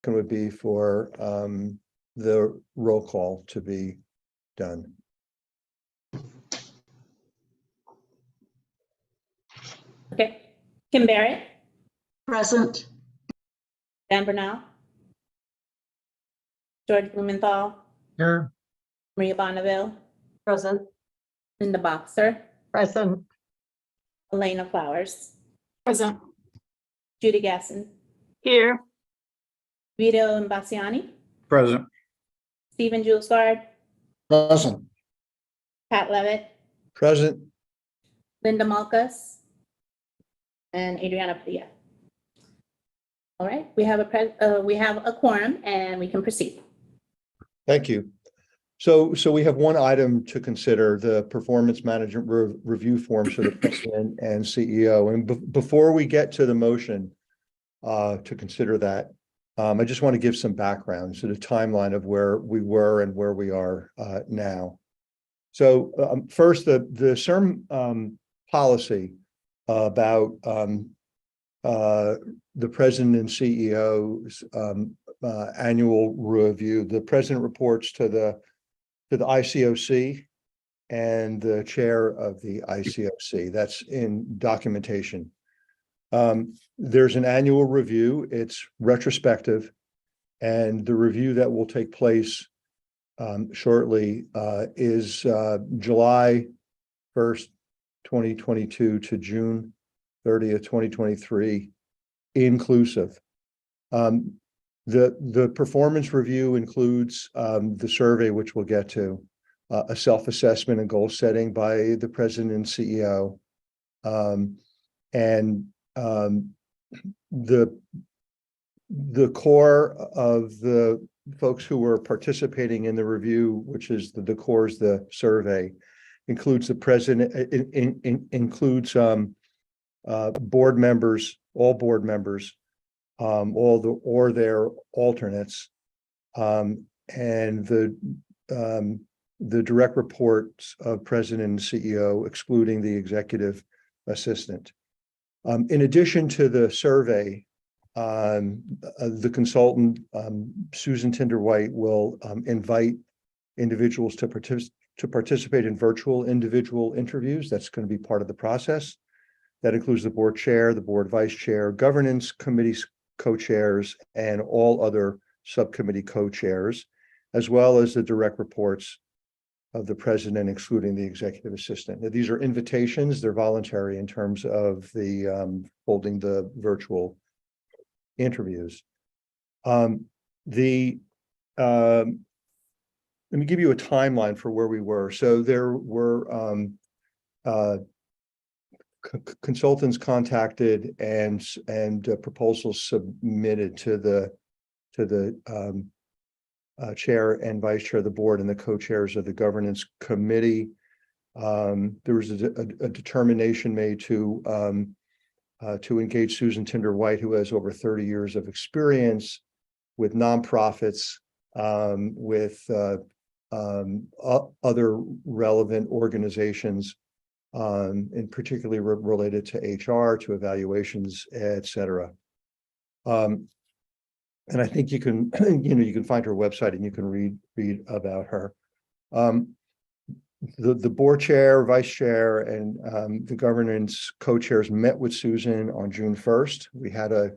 would be for the roll call to be done. Okay. Kim Barrett, Present. Dan Bernal, George Blumenthal, Here. Maria Bonneville, Present. Linda Boxer, Present. Elena Flowers, Present. Judy Gasson, Here. Vito Imbasiani, Present. Stephen Julesgard, Present. Pat Levitt, Present. Linda Malkus, and Adriana Padilla. All right, we have a quorum and we can proceed. Thank you. So we have one item to consider, the performance management review forms for the president and CEO. And before we get to the motion to consider that, I just want to give some background, so the timeline of where we were and where we are now. So first, the CIRM policy about the president and CEO's annual review. The president reports to the ICOC and the chair of the ICOC. That's in documentation. There's an annual review. It's retrospective, and the review that will take place shortly is July 1st, 2022 to June 30th, 2023, inclusive. The performance review includes the survey, which we'll get to, a self-assessment and goal setting by the president and CEO, and the core of the folks who were participating in the review, which is the core is the survey, includes the president, includes board members, all board members, or their alternates, and the direct reports of president and CEO, excluding the executive assistant. In addition to the survey, the consultant, Susan Tinder-White, will invite individuals to participate in virtual individual interviews. That's going to be part of the process. That includes the board chair, the board vice chair, governance committee co-chairs, and all other subcommittee co-chairs, as well as the direct reports of the president, excluding the executive assistant. Now, these are invitations. They're voluntary in terms of the holding the virtual interviews. Let me give you a timeline for where we were. So there were consultants contacted and proposals submitted to the chair and vice chair of the board and the co-chairs of the governance committee. There was a determination made to engage Susan Tinder-White, who has over 30 years of experience with nonprofits, with other relevant organizations, and particularly related to HR, to evaluations, et cetera. And I think you can, you can find her website and you can read about her. The board chair, vice chair, and the governance co-chairs met with Susan on June 1st. We had a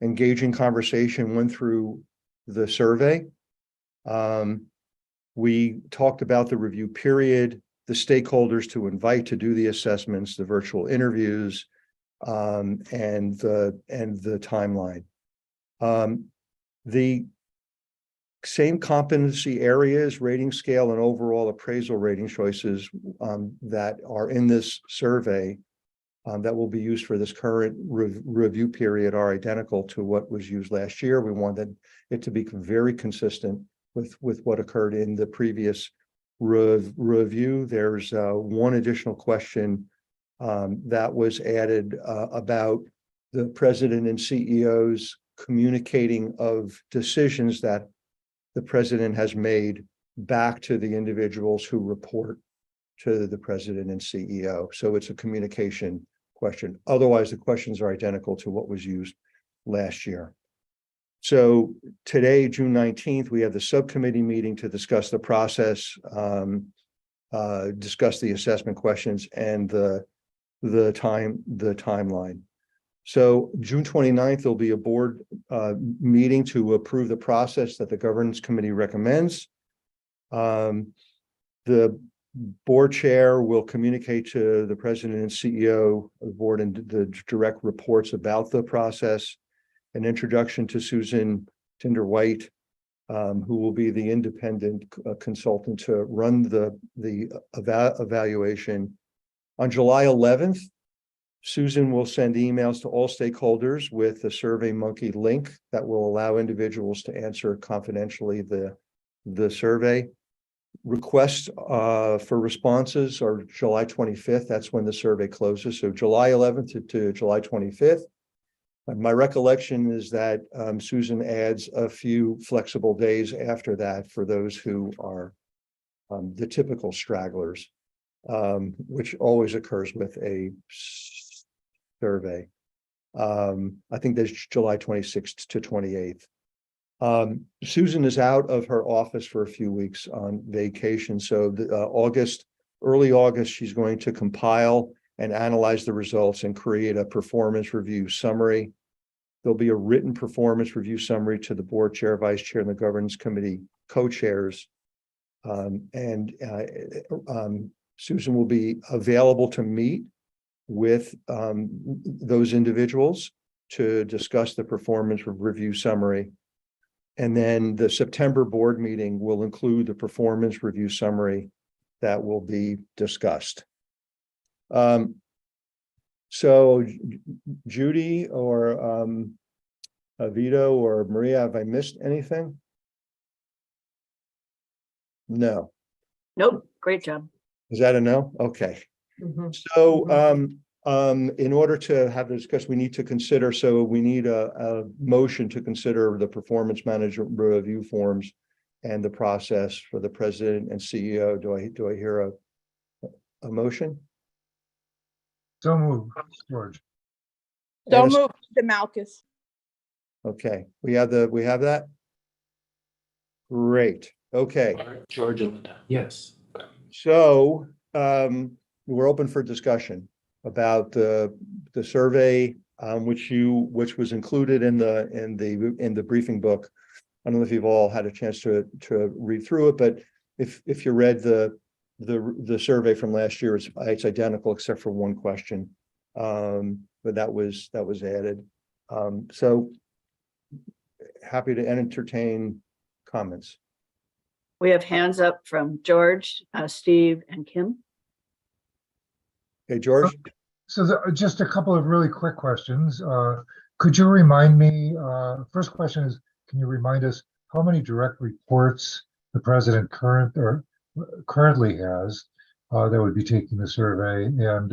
engaging conversation, went through the survey. We talked about the review period, the stakeholders to invite to do the assessments, the virtual interviews, and the timeline. The same competency areas, rating scale, and overall appraisal rating choices that are in this survey that will be used for this current review period are identical to what was used last year. We wanted it to be very consistent with what occurred in the previous review. There's one additional question that was added about the president and CEO's communicating of decisions that the president has made back to the individuals who report to the president and CEO. So it's a communication question. Otherwise, the questions are identical to what was used last year. So today, June 19th, we have the subcommittee meeting to discuss the process, discuss the assessment questions and the timeline. So June 29th, there'll be a board meeting to approve the process that the governance committee recommends. The board chair will communicate to the president and CEO of the board and the direct reports about the process. An introduction to Susan Tinder-White, who will be the independent consultant to run the evaluation. On July 11th, Susan will send emails to all stakeholders with the SurveyMonkey link that will allow individuals to answer confidentially the survey. Requests for responses are July 25th. That's when the survey closes. So July 11th to July 25th. My recollection is that Susan adds a few flexible days after that for those who are the typical stragglers, which always occurs with a survey. I think that's July 26th to 28th. Susan is out of her office for a few weeks on vacation. So early August, she's going to compile and analyze the results and create a performance review summary. There'll be a written performance review summary to the board chair, vice chair, and the governance committee co-chairs. Susan will be available to meet with those individuals to discuss the performance review summary. And then the September board meeting will include the performance review summary that will be discussed. So Judy or Vito or Maria, have I missed anything? No. Nope, great job. Is that a no? Okay. Mhm. So in order to have the discussion, we need to consider, so we need a motion to consider the performance management review forms and the process for the president and CEO. Do I hear a motion? So moved, George. So And moved, Malkus. okay, we have that. Great. Okay. George and Linda. Yes. So we're open for discussion about the survey, which was included in the briefing book. I don't know if you've all had a chance to read through it, but if you read the survey from last year, it's identical except for one question, but that was added. So happy to entertain comments. We have hands up from George, Steve, and Kim. Okay, George. So just a couple of really quick questions. Could you remind me, first question is, can you remind us how many direct reports the president currently has that would be taking the survey? And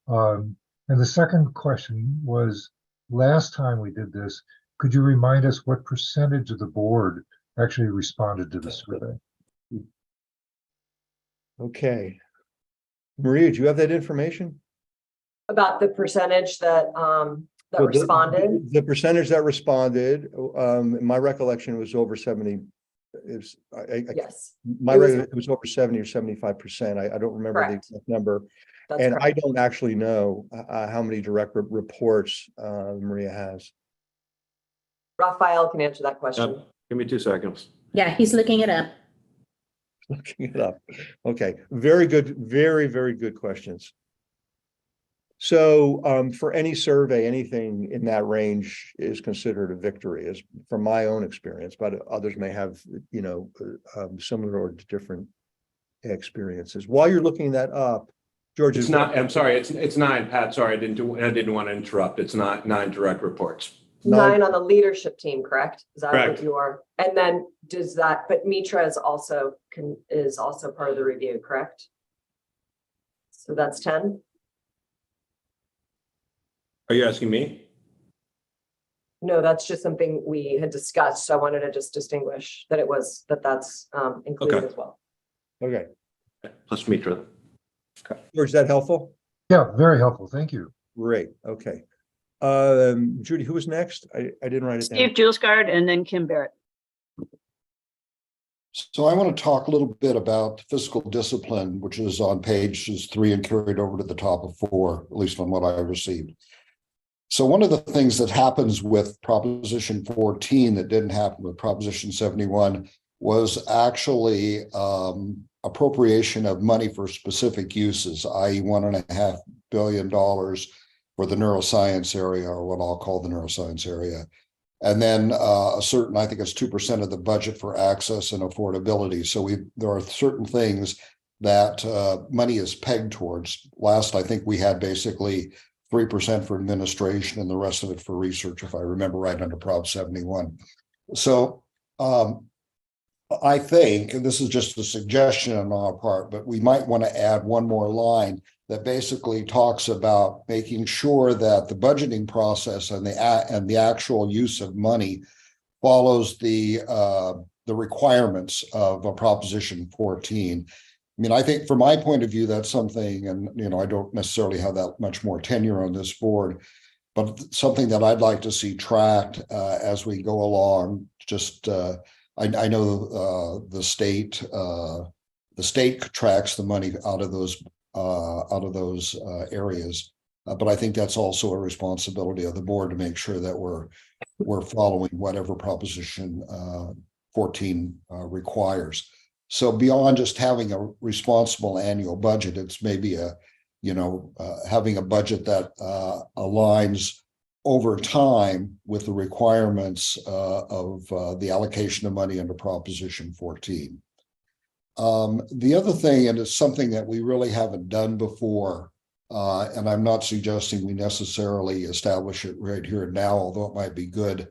the second question was, last time we did this, could you remind us what percentage of the board actually responded to the survey? Okay. Maria, do you have that information? About the percentage that Well, responded? The percentage that responded, my recollection was over 70. Yes. It was over 70 or 75%. I don't remember Correct. the exact number. That's And correct. I don't actually know how many direct reports Maria has. Raphael can answer that question. Give me 2 seconds. Yeah, he's looking it up. Looking it up. Okay, very good, very, very good questions. So for any survey, anything in that range is considered a victory, as from my own experience, but others may have, similar or different experiences. While you're looking that up, George, It's not, I'm sorry, it's 9, Pat, sorry, I didn't want to interrupt. It's not 9 direct reports. 9 on the leadership team, correct? Is that Correct. what you are? And then but Mitra is also part of the review, correct? So that's 10? Are you asking me? No, that's just something we had discussed. So I wanted to just distinguish that that's included Okay. as well. Okay, Plus Mitra. George, is that helpful? Yeah, very helpful. Thank you. Great, okay. Judy, who was next? I didn't write it down. Steve Julesgaard and then Kim Barrett. So I want to talk a little bit about fiscal discipline, which is on pages 3 and carried over to the top of 4, at least on what I received. So one of the things that happens with Proposition 14 that didn't happen with Proposition 71 was actually appropriation of money for specific uses, i.e. $1.5 billion for the neuroscience area, or what I'll call the neuroscience area. And then a certain, I think it's 2% of the budget for access and affordability. So there are certain things that money is pegged towards. Last, I think we had basically 3% for administration and the rest of it for research, if I remember right, under Prop 71. So I think, and this is just a suggestion on our part, but we might want to add one more line that basically talks about making sure that the budgeting process and the actual use of money follows the requirements of a Proposition 14. I mean, I think from my point of view, that's something, and I don't necessarily have that much more tenure on this board, but something that I'd like to see tracked as we go along. Just I know the state tracks the money out of those areas, but I think that's also a responsibility of the board to make sure that we're following whatever Proposition 14 requires. So beyond just having a responsible annual budget, it's maybe having a budget that aligns over time with the requirements of the allocation of money under Proposition 14. The other thing, and it's something that we really haven't done before, and I'm not suggesting we necessarily establish it right here and now, although it might be good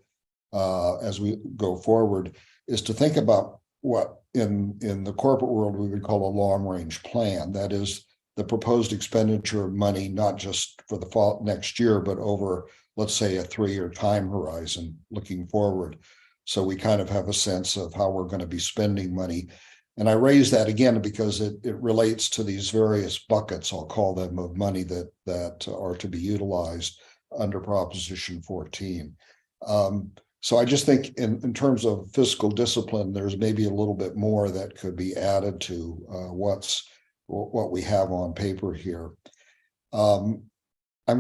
as we go forward, is to think about what in the corporate world we would call a long-range plan. That is the proposed expenditure of money, not just for the next year, but over, let's say, a 3-year time horizon looking forward. So we kind of have a sense of how we're going to be spending money. And I raise that again because it relates to these various buckets, I'll call them, of money that are to be utilized under Proposition 14. So I just think in terms of fiscal discipline, there's maybe a little bit more that could be added to what we have on paper here. I'm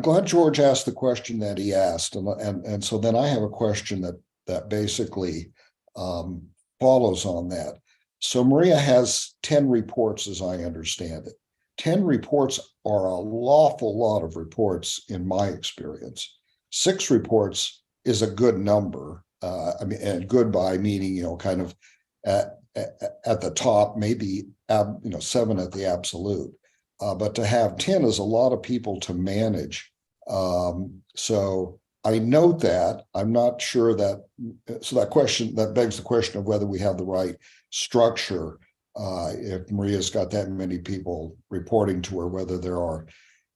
glad George asked the question that he asked, and so then I have a question that basically follows on that. So Maria has 10 reports, as I understand it. 10 reports are a lawful lot of reports in my experience. 6 reports is a good number. I mean, and good by meaning, kind of at the top, maybe 7 at the absolute. But to have 10 is a lot of people to manage. So I note that. I'm not sure that. So that begs the question of whether we have the right structure. If Maria's got that many people reporting to her, whether there are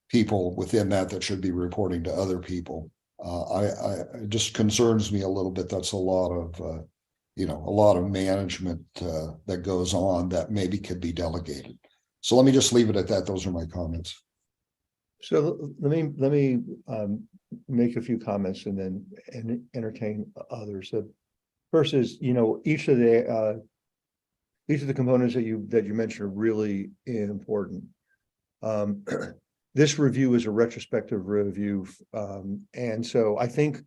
people within that should be reporting to other people. It just concerns me a little bit. That's a lot of management that goes on that maybe could be delegated. So let me just leave it at that. Those are my comments. So let me make a few comments and then entertain others. So first is, each of the components that you mentioned are really important. This review is a retrospective review, and so I think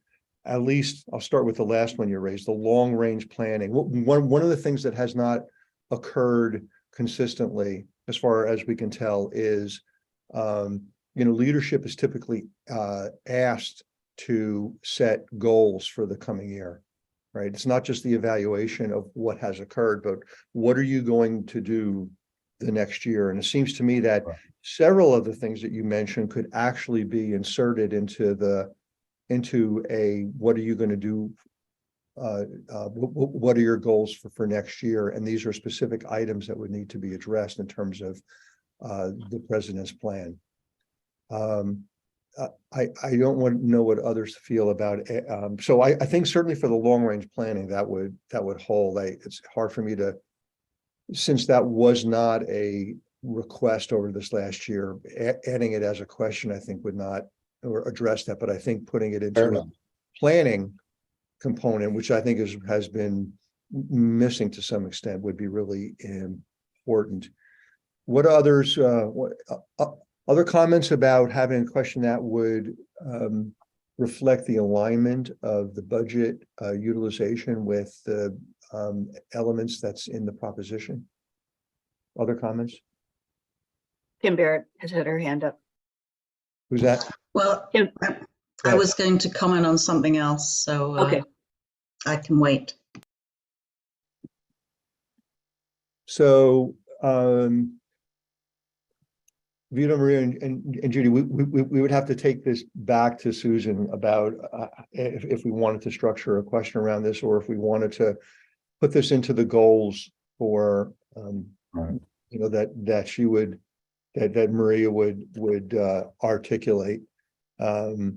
at least I'll start with the last one you raised, the long range planning. One of the things that has not occurred consistently, as far as we can tell, is leadership is typically asked to set goals for the coming year, right? It's not just the evaluation of what has occurred, but what are you going to do the next year? And it seems to me that several of the things that you mentioned could actually be inserted into a what are you going to do? What are your goals for next year? And these are specific items that would need to be addressed in terms of the president's plan. I don't want to know what others feel about it. So I think certainly for the long range planning that would hold. It's hard for me to, since that was not a request over this last year, adding it as a question I think would not or address that, but I think putting it Fair into a enough. planning component, which I think has been missing to some extent, would be really important. What others, other comments about having a question that would reflect the alignment of the budget utilization with the elements that's in the proposition? Other comments? Kim Barrett has had her hand up. Who's that? Well, Kim, I was going to comment on something else, so okay. I can wait. So, Vito, Maria, and Judy, we would have to take this back to Susan about if we wanted to structure a question around this, or if we wanted to put this into the goals for, Right. you know, that she would, that Maria would articulate. Right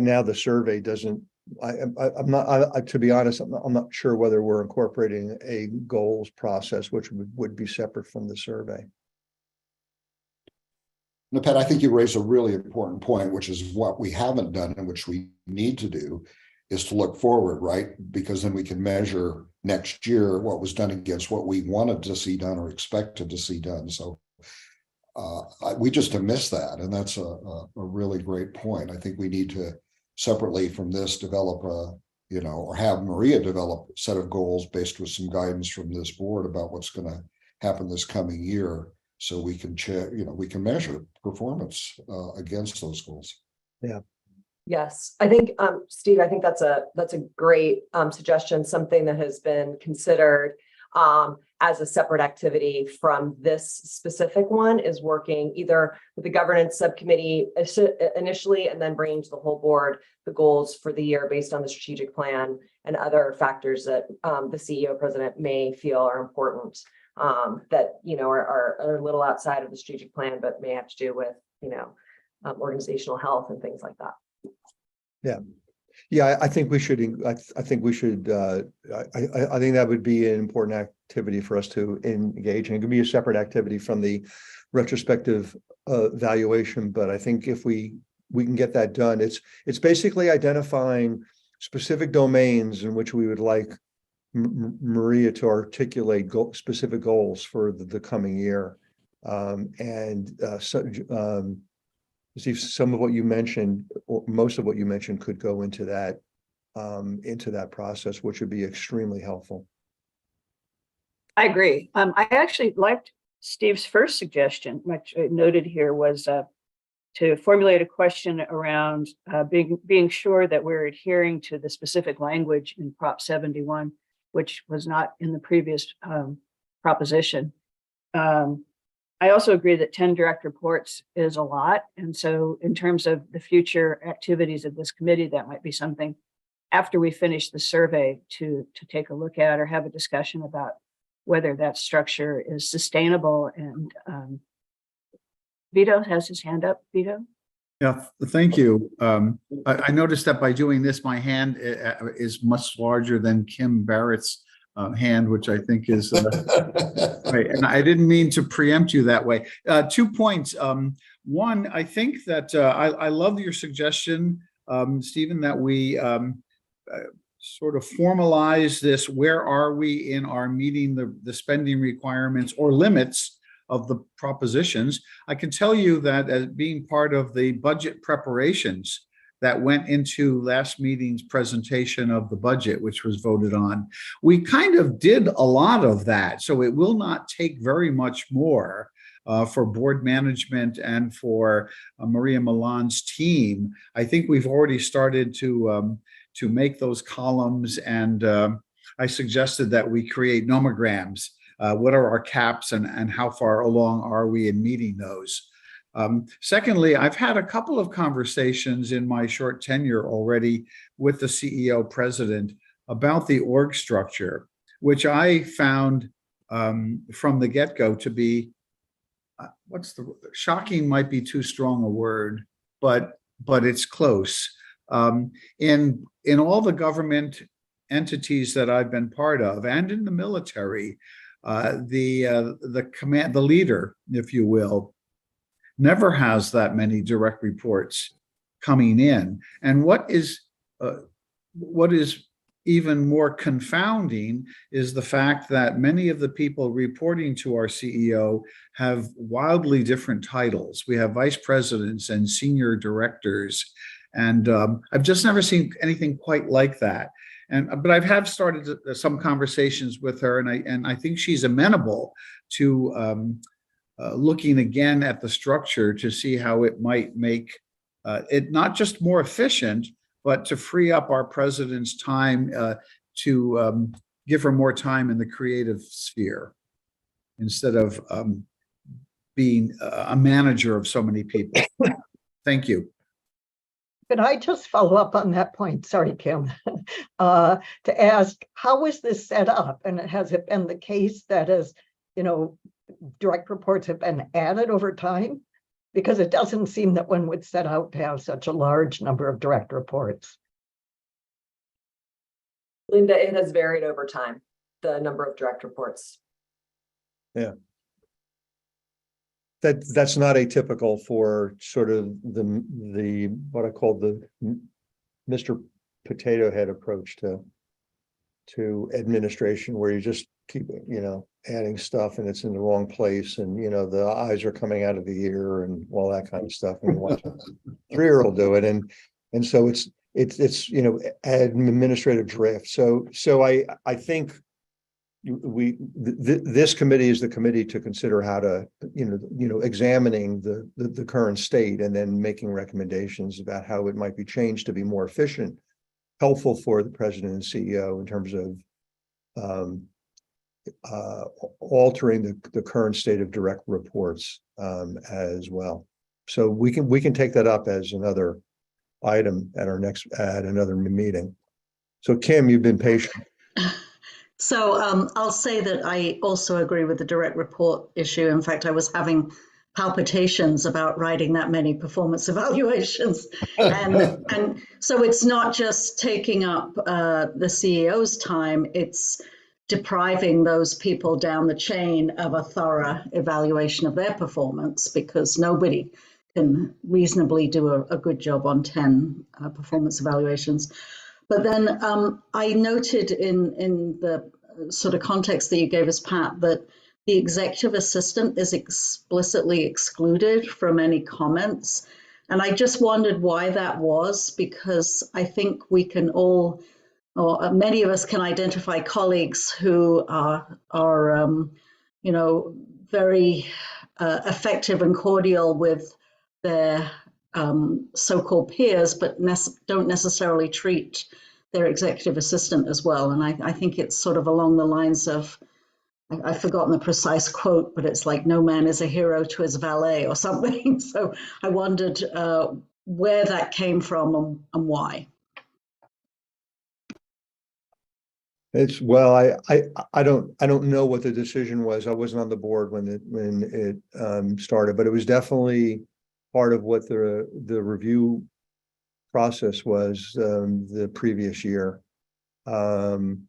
now, the survey doesn't. I'm not. To be honest, I'm not sure whether we're incorporating a goals process, which would be separate from the survey. No, Pat, I think you raise a really important point, which is what we haven't done and which we need to do is to look forward, right? Because then we can measure next year what was done against what we wanted to see done or expected to see done. So we just have missed that. And that's a really great point. I think we need to separately from this develop a, you know, or have Maria develop a set of goals based with some guidance from this board about what's going to happen this coming year. So we can check, you know, we can measure performance against those goals. Yeah. Yes, I think, Steve, I think that's a great suggestion, something that has been considered as a separate activity from this specific one is working either with the governance subcommittee initially and then bringing to the whole board the goals for the year based on the strategic plan and other factors that the CEO president may feel are important that, you know, are a little outside of the strategic plan, but may have to do with, you know, organizational health and things like that. Yeah, I think we should. I think we should. I think that would be an important activity for us to engage in. It could be a separate activity from the retrospective valuation, but I think if we can get that done, it's basically identifying specific domains in which we would like Maria to articulate specific goals for the coming year, Steve, some of what you mentioned, or most of what you mentioned, could go into that process, which would be extremely helpful. I agree. I actually liked Steve's first suggestion, which I noted here, was to formulate a question around being sure that we're adhering to the specific language in Prop 71, which was not in the previous proposition. I also agree that 10 direct reports is a lot. And so in terms of the future activities of this committee, that might be something after we finish the survey to take a look at or have a discussion about whether that structure is sustainable. And Vito has his hand up. Vito? Yeah, thank you. I noticed that by doing this, my hand is much larger than Kim Barrett's hand, which I think is right. And I didn't mean to preempt you that way. 2 points. One, I think that I love your suggestion, Stephen, that we sort of formalize this. Where are we in our meeting the spending requirements or limits of the propositions? I can tell you that as being part of the budget preparations that went into last meeting's presentation of the budget, which was voted on, we kind of did a lot of that. So it will not take very much more for board management and for Maria Milan's team. I think we've already started to make those columns, and I suggested that we create nomograms. What are our caps and how far along are we in meeting those? Secondly, I've had a couple of conversations in my short tenure already with the CEO president about the org structure, which I found from the get-go to be, shocking might be too strong a word, but it's close. In all the government entities that I've been part of, and in the military, the leader, if you will, never has that many direct reports coming in. And what is even more confounding is the fact that many of the people reporting to our CEO have wildly different titles. We have vice presidents and senior directors, and I've just never seen anything quite like that. But I have started some conversations with her, and I think she's amenable to looking again at the structure to see how it might make it not just more efficient, but to free up our president's time to give her more time in the creative sphere instead of being a manager of so many people. Thank you. Could I just follow up on that point? Sorry, Kim, to ask, how is this set up? And has it been the case that as, direct reports have been added over time? Because it doesn't seem that one would set out to have such a large number of direct reports. Linda, it has varied over time, the number of direct reports. Yeah. That's not atypical for sort of the what I call the Mr. Potato Head approach to administration, where you just keep, adding stuff and it's in the wrong place, and the eyes are coming out of the ear and all that kind of stuff. And you watch a 3-year-old do it, and so it's administrative drift. So I think this committee is the committee to consider how to examining the current state and then making recommendations about how it might be changed to be more efficient, helpful for the president and CEO in terms of altering the current state of direct reports as well. So we can take that up as another item at another meeting. So Kim, you've been patient. So I'll say that I also agree with the direct report issue. In fact, I was having palpitations about writing that many performance evaluations. And so it's not just taking up the CEO's time, it's depriving those people down the chain of a thorough evaluation of their performance, because nobody can reasonably do a good job on 10 performance evaluations. But then I noted in the sort of context that you gave us, Pat, that the executive assistant is explicitly excluded from any comments. And I just wondered why that was, because I think we can all, or many of us can identify colleagues who are very effective and cordial with their so-called peers, but don't necessarily treat their executive assistant as well. And I think it's sort of along the lines of, I've forgotten the precise quote, but it's like, no man is a hero to his valet or something. So I wondered where that came from and why. It's I don't know what the decision was. I wasn't on the board when it started, but it was definitely part of what the review process was the previous year. When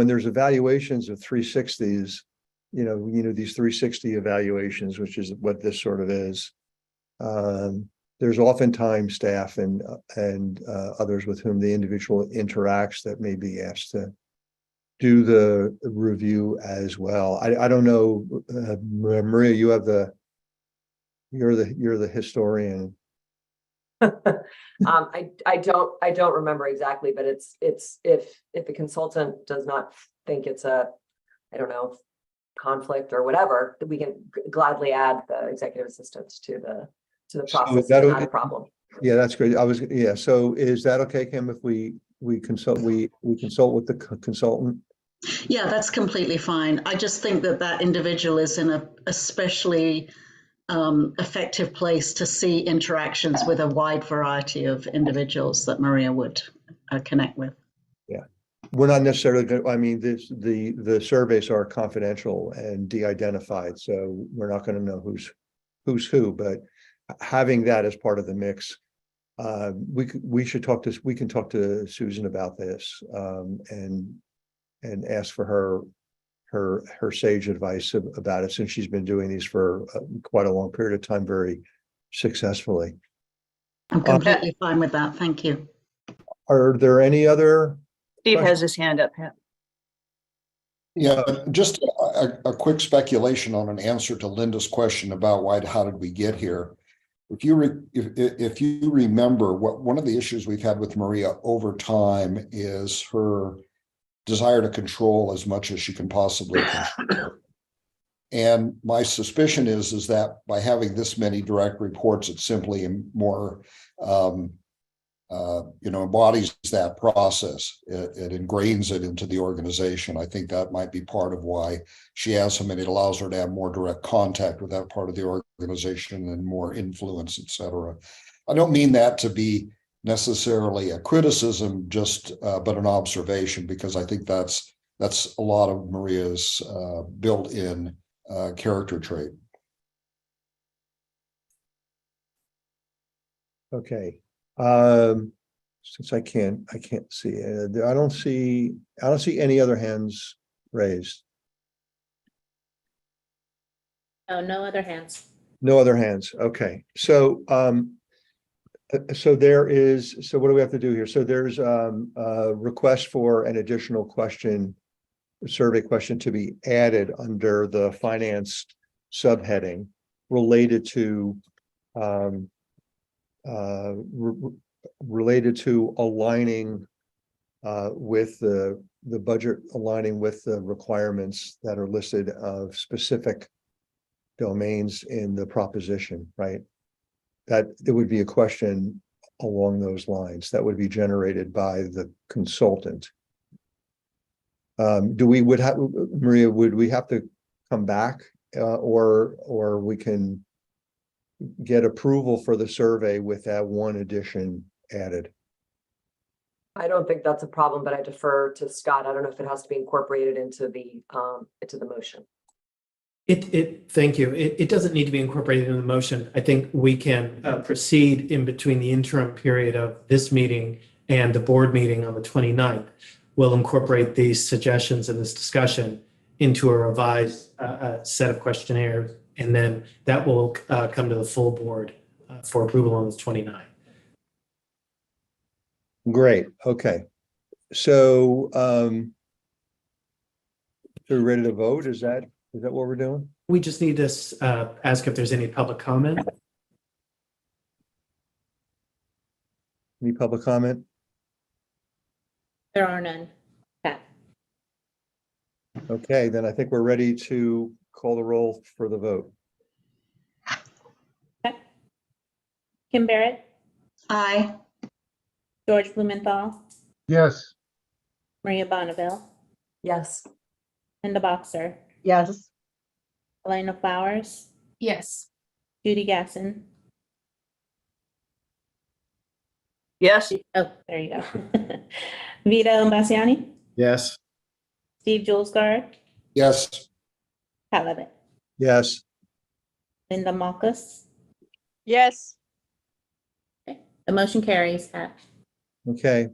there's evaluations of 360s, these 360 evaluations, which is what this sort of is, there's oftentimes staff and others with whom the individual interacts that may be asked to do the review as well. I don't know, Maria, you're the historian. I don't remember exactly, but it's if the consultant does not think it's a, I don't know, conflict or whatever, we can gladly add the executive assistants to the process. It's not a problem. Yeah, that's great. So is that okay, Kim, if we consult with the consultant? Yeah, that's completely fine. I just think that individual is in a especially effective place to see interactions with a wide variety of individuals that Maria would connect with. Yeah, we're not necessarily going to, the surveys are confidential and de-identified, so we're not going to know who's who, but having that as part of the mix, we can talk to Susan about this and ask for her her sage advice about it, since she's been doing these for quite a long period of time, very successfully. I'm completely fine with that. Thank you. Are there any other? Steve Question? has his hand up, Pat. Yeah, just a quick speculation on an answer to Linda's question about how did we get here? If you remember, one of the issues we've had with Maria over time is her desire to control as much as she can possibly control. And my suspicion is that by having this many direct reports, it simply more embodies that process. It ingrains it into the organization. I think that might be part of why she has so many. It allows her to have more direct contact with that part of the organization and more influence, et cetera. I don't mean that to be necessarily a criticism, but an observation, because I think that's a lot of Maria's built-in character trait. Okay. Since I can't see it, I don't see any other hands raised. Oh, no other hands. No other hands. Okay. So what do we have to do here? So there's a request for an additional survey question to be added under the finance subheading related to aligning with the budget, aligning with the requirements that are listed of specific domains in the proposition, right? That it would be a question along those lines that would be generated by the consultant. Maria, would we have to come back or we can get approval for the survey with that one addition added? I don't think that's a problem, but I defer to Scott. I don't know if it has to be incorporated into the motion. Thank you. It doesn't need to be incorporated in the motion. I think we can proceed in between the interim period of this meeting and the board meeting on the 29th. We'll incorporate these suggestions and this discussion into a revised set of questionnaires, and then that will come to the full board for approval on the 29th. Great. Okay. So we're ready to vote. Is that what we're doing? We just need to ask if there's any public comment. Any public comment? There are none. Pat. Okay, then I think we're ready to call the roll for the vote. Okay. Kim Barrett, Aye. George Blumenthal, Yes. Maria Bonneville, Yes. Linda Boxer, Yes. Elena Flowers, Yes. Judy Gasson. Yes. Oh, there you go. Vito Imbasciani, Yes. Steve Julesgaard, Yes. Pat Levitt, Yes. Linda Malkus. Yes. The motion carries, Pat. Okay.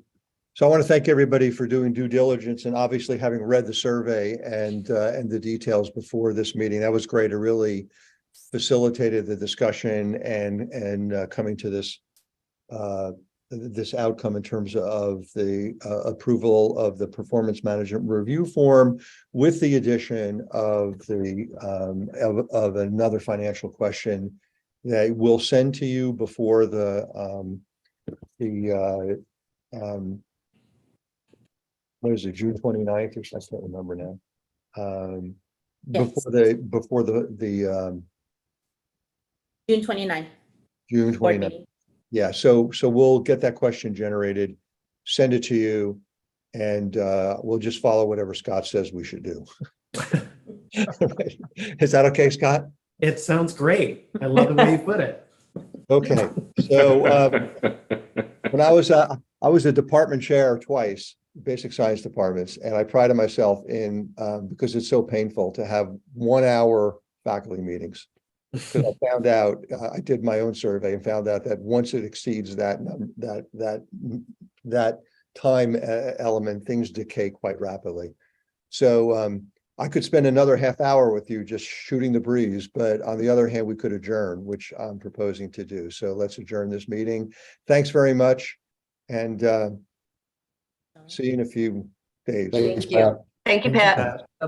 So I want to thank everybody for doing due diligence and obviously having read the survey and the details before this meeting. That was great. It really facilitated the discussion and coming to this outcome in terms of the approval of the performance management review form with the addition of of another financial question that we'll send to you before what is it, June 29th, or I can't remember now. Yes. Before the June 29th. June board 29th. meeting. Yeah, so we'll get that question generated, send it to you, and we'll just follow whatever Scott says we should do. Is that okay, Scott? It sounds great. I love the way you put it. Okay, so when I was a department chair twice, basic science departments, and I prided myself in because it's so painful to have 1 hour faculty meetings. Because I found out, I did my own survey and found out that once it exceeds that time element, things decay quite rapidly. So I could spend another half hour with you just shooting the breeze, but on the other hand, we could adjourn, which I'm proposing to do. So let's adjourn this meeting. Thanks very much. And see you in a few days. Thanks, Thank you. Pat. Thank you, Thank you, Pat. Pat. Bye-bye.